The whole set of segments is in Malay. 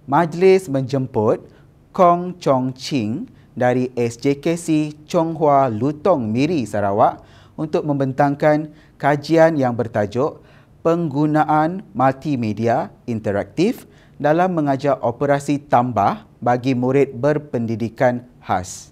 Majlis menjemput Kong Chong Ching dari SJKC Chonghua Lutong Miri Sarawak untuk membentangkan kajian yang bertajuk Penggunaan Multimedia Interaktif dalam mengajar operasi tambah bagi murid berpendidikan khas.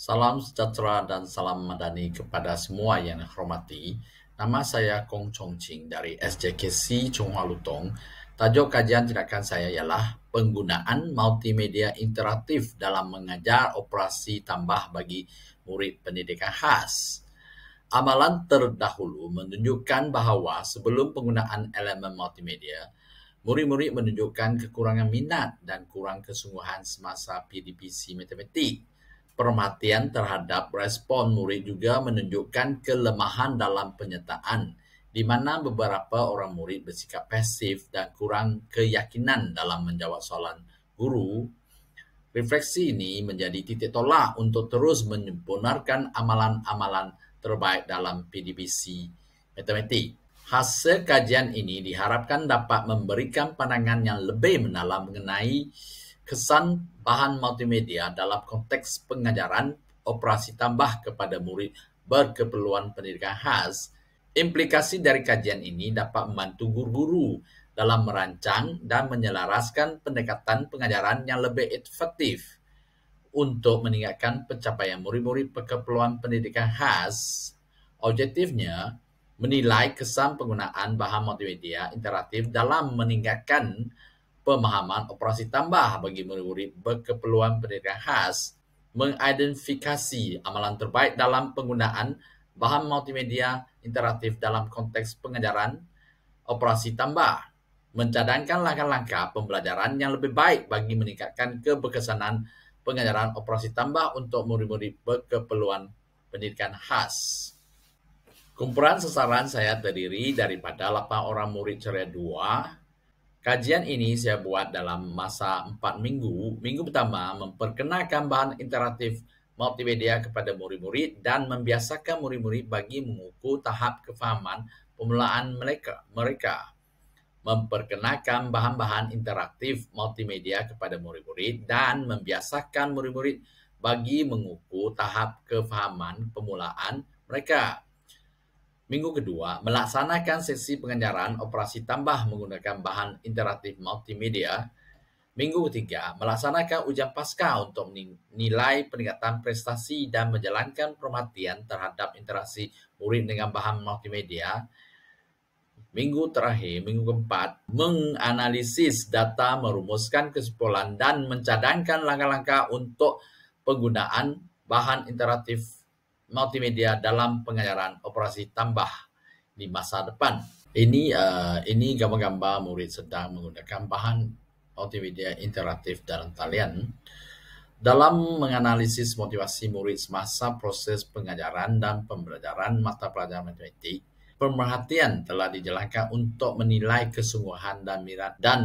Salam sejahtera dan salam madani kepada semua yang hormati. Nama saya Kong Chong Ching dari SJKC Chonghua Lutong. Tajuk kajian tindakan saya ialah penggunaan multimedia interaktif dalam mengajar operasi tambah bagi murid pendidikan khas. Amalan terdahulu menunjukkan bahawa sebelum penggunaan elemen multimedia, murid-murid menunjukkan kekurangan minat dan kurang kesungguhan semasa PDPC matematik. Perhatian terhadap respon murid juga menunjukkan kelemahan dalam penyertaan, di mana beberapa orang murid bersikap pasif dan kurang keyakinan dalam menjawab soalan guru. Refleksi ini menjadi titik tolak untuk terus menyempurnakan amalan-amalan terbaik dalam PDPC matematik. Hasil kajian ini diharapkan dapat memberikan pandangan yang lebih mendalam mengenai kesan bahan multimedia dalam konteks pengajaran operasi tambah kepada murid berkeperluan pendidikan khas. Implikasi dari kajian ini dapat membantu guru-guru dalam merancang dan menyelaraskan pendekatan pengajaran yang lebih efektif untuk meningkatkan pencapaian murid-murid berkeperluan pendidikan khas. Objektifnya, menilai kesan penggunaan bahan multimedia interaktif dalam meningkatkan pemahaman operasi tambah bagi murid-murid berkeperluan pendidikan khas, mengidentifikasi amalan terbaik dalam penggunaan bahan multimedia interaktif dalam konteks pengajaran operasi tambah, mencadangkan langkah-langkah pembelajaran yang lebih baik bagi meningkatkan keberkesanan pengajaran operasi tambah untuk murid-murid berkeperluan pendidikan khas. Kumpulan sasaran saya terdiri daripada 8 orang murid ceria 2. Kajian ini saya buat dalam masa 4 minggu. Minggu pertama memperkenalkan bahan interaktif multimedia kepada murid-murid dan membiasakan murid-murid bagi mengukur tahap kefahaman permulaan mereka. Memperkenalkan bahan-bahan interaktif multimedia kepada murid-murid dan membiasakan murid-murid bagi mengukur tahap kefahaman permulaan mereka. Minggu kedua, melaksanakan sesi pengajaran operasi tambah menggunakan bahan interaktif multimedia. Minggu ketiga, melaksanakan ujian pasca untuk menilai peningkatan prestasi dan menjalankan perhatian terhadap interaksi murid dengan bahan multimedia. Minggu terakhir, minggu keempat, menganalisis data, merumuskan kesimpulan dan mencadangkan langkah-langkah untuk penggunaan bahan interaktif multimedia dalam pengajaran operasi tambah di masa depan. Ini gambar-gambar murid sedang menggunakan bahan multimedia interaktif dalam talian dalam menganalisis motivasi murid semasa proses pengajaran dan pembelajaran mata pelajaran matematik. Pemerhatian telah dijalankan untuk menilai kesungguhan dan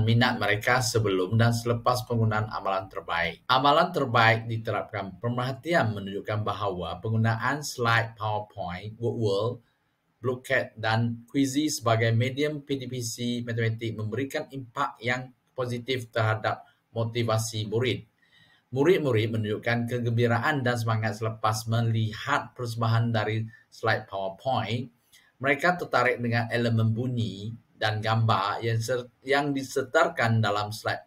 minat mereka sebelum dan selepas penggunaan amalan terbaik. Amalan terbaik diterapkan. Pemerhatian menunjukkan bahawa penggunaan slide PowerPoint, Word, Bluecat dan Quizy sebagai medium PDPC matematik memberikan impak yang positif terhadap motivasi murid. Murid-murid menunjukkan kegembiraan dan semangat selepas melihat persembahan dari slide PowerPoint. Mereka tertarik dengan elemen bunyi dan gambar yang disertakan dalam slide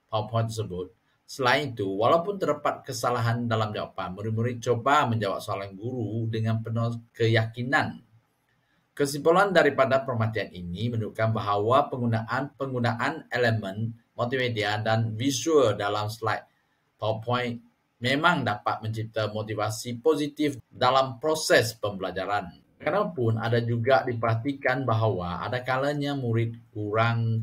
PowerPoint tersebut. Selain itu, walaupun terdapat kesalahan dalam jawapan, murid-murid coba menjawab soalan guru dengan penuh keyakinan. Kesimpulan daripada perhatian ini menunjukkan bahawa penggunaan elemen multimedia dan visual dalam slide PowerPoint memang dapat mencipta motivasi positif dalam proses pembelajaran. Walaupun ada juga diperhatikan bahawa ada kalanya murid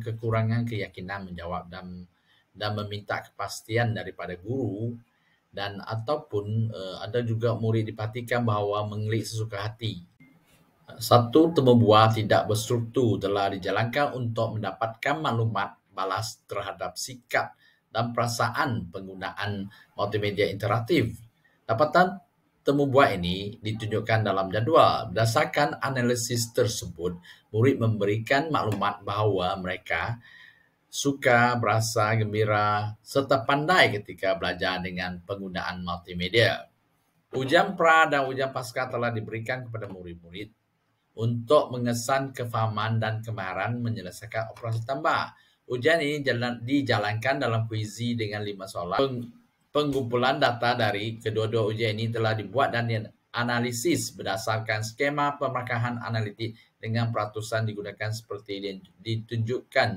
kekurangan keyakinan menjawab dan meminta kepastian daripada guru, dan ataupun ada juga murid diperhatikan bahawa mengelik sesuka hati. Satu temu buah tidak berstruktur telah dijalankan untuk mendapatkan maklumat balas terhadap sikap dan perasaan penggunaan multimedia interaktif. Dapatan temu buah ini ditunjukkan dalam jadual. Berdasarkan analisis tersebut, murid memberikan maklumat bahawa mereka suka, berasa gembira serta pandai ketika belajar dengan penggunaan multimedia. Ujian pra dan ujian pasca telah diberikan kepada murid-murid untuk mengesan kefahaman dan kemahiran menyelesaikan operasi tambah. Ujian ini dijalankan dalam kuisi dengan 5 soalan. Pengumpulan data dari kedua-dua ujian ini telah dibuat dan dianalisis berdasarkan skema pemarkahan analitik dengan peratusan digunakan seperti ditunjukkan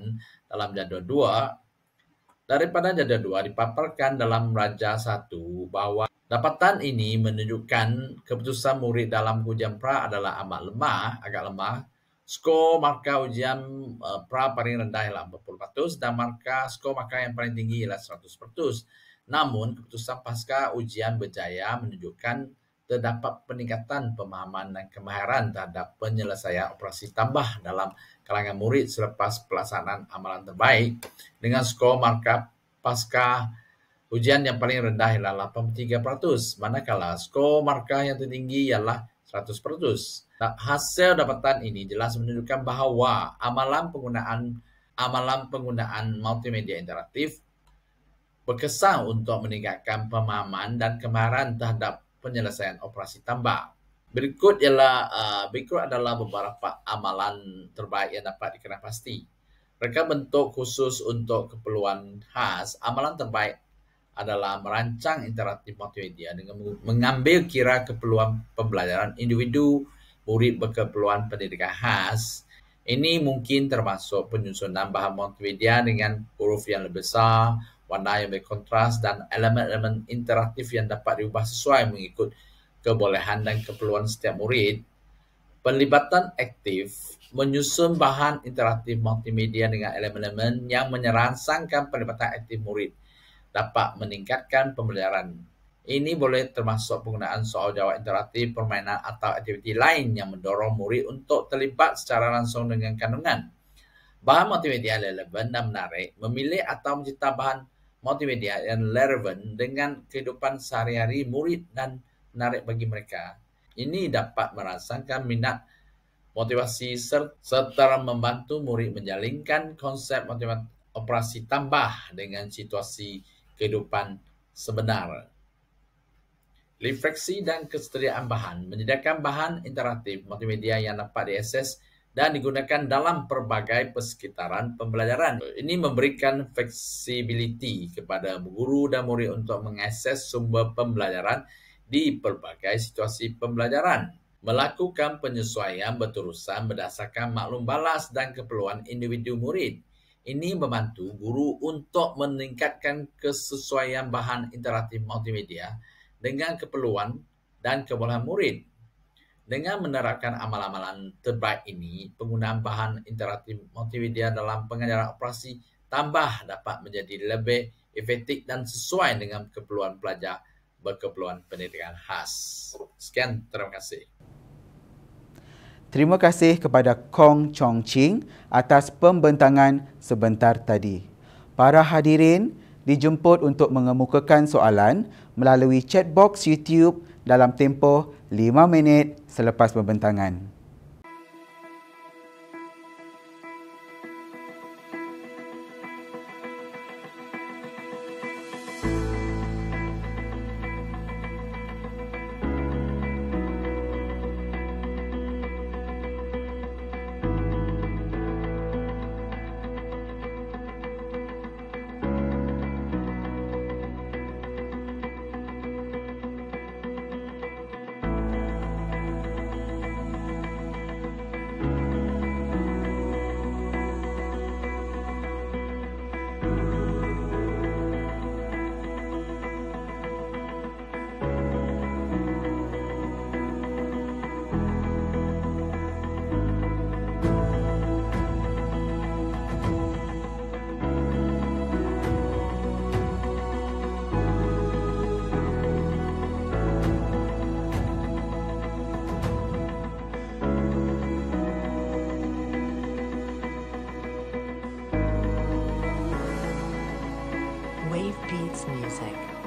dalam jadual 2. Daripada jadual 2 dipaparkan dalam raja 1 bahawa dapatan ini menunjukkan keputusan murid dalam ujian pra adalah agak lemah. Skor markah ujian pra paling rendah ialah 40% dan skor markah yang paling tinggi ialah 100%. Namun, keputusan pasca ujian berjaya menunjukkan terdapat peningkatan pemahaman dan kemahiran terhadap penyelesaian operasi tambah dalam kalangan murid selepas pelaksanaan amalan terbaik dengan skor markah pasca ujian yang paling rendah ialah 83%, manakala skor markah yang tertinggi ialah 100%. Hasil dapatan ini jelas menunjukkan bahawa amalan penggunaan multimedia interaktif berkesan untuk meningkatkan pemahaman dan kemahiran terhadap penyelesaian operasi tambah. Berikut adalah beberapa amalan terbaik yang dapat dikenal pasti. Mereka bentuk khusus untuk keperluan khas. Amalan terbaik adalah merancang interaktif multimedia dengan mengambil kira keperluan pembelajaran individu murid berkeperluan pendidikan khas. Ini mungkin termasuk penyusunan bahan multimedia dengan huruf yang lebih besar, warna yang berkontras dan elemen-elemen interaktif yang dapat diubah sesuai mengikut kebolehan dan keperluan setiap murid. Pelibatan aktif menyusun bahan interaktif multimedia dengan elemen-elemen yang menyerangsangkan pelibatan aktif murid dapat meningkatkan pembelajaran. Ini boleh termasuk penggunaan soal jawab interaktif, permainan atau aktiviti lain yang mendorong murid untuk terlibat secara langsung dengan kandungan. Bahan multimedia relevan dan menarik, memilih atau mencipta bahan multimedia yang relevan dengan kehidupan sehari-hari murid dan menarik bagi mereka. Ini dapat merangsangkan minat, motivasi serta membantu murid menjalinkan konsep operasi tambah dengan situasi kehidupan sebenar. Refleksi dan kesediaan bahan. Menyediakan bahan interaktif multimedia yang dapat diakses dan digunakan dalam pelbagai persekitaran pembelajaran. Ini memberikan fleksibiliti kepada guru dan murid untuk mengakses sumber pembelajaran di pelbagai situasi pembelajaran. Melakukan penyesuaian berterusan berdasarkan maklum balas dan keperluan individu murid. Ini membantu guru untuk meningkatkan kesesuaian bahan interaktif multimedia dengan keperluan dan kebolehan murid. Dengan menerapkan amalan-amalan terbaik ini, penggunaan bahan interaktif multimedia dalam pengajaran operasi tambah dapat menjadi lebih efektif dan sesuai dengan keperluan pelajar berkeperluan pendidikan khas. Sekian, terima kasih. Terima kasih kepada Kong Chong Ching atas pembentangan sebentar tadi. Para hadirin dijemput untuk mengemukakan soalan melalui chat box YouTube dalam tempoh 5 minit selepas pembentangan. Wave Beats Music.